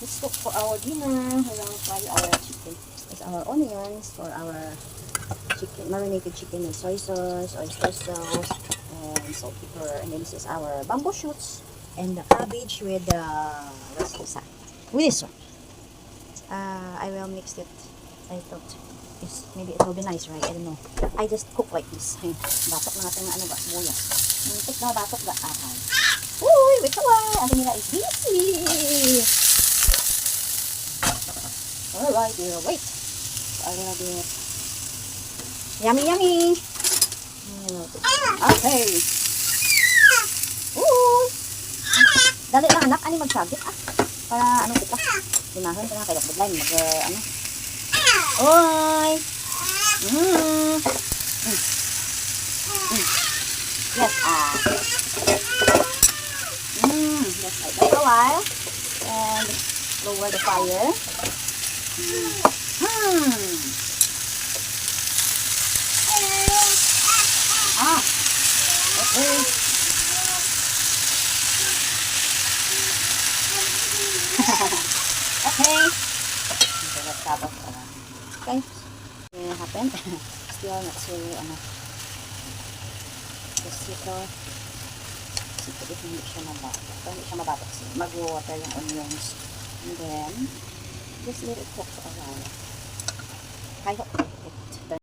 let's cook for our dinner. We will fry our chicken. It's our onions for our chicken, marinated chicken with soy sauce, oyster sauce, and salt, pepper. And then this is our bamboo shoots and the cabbage with the what's this? With this one. I will mix it. I thought maybe it will be nice, right? I don't know. I just cook like this. Ayun. Batok na natin ng ano ba, sibuyas. Muntik na batok ba? Uy, wait a while. Ate nila is busy. Alright, we will wait. So I will do it. Yummy, yummy. Okay. Uy. Dali lang anak, ani magsabit para ano kita. Limahon ka na kayo. Budlay, ano. Oy! Yes, just like that a while. And lower the fire. Okay. Okay. Let's stop off. Okay. What happened? Still not so, just ito. Ito hindi siya mabatok. Hindi siya mabatok. Mag-water yung onions. And then, just let it cook for a while. Hi ho.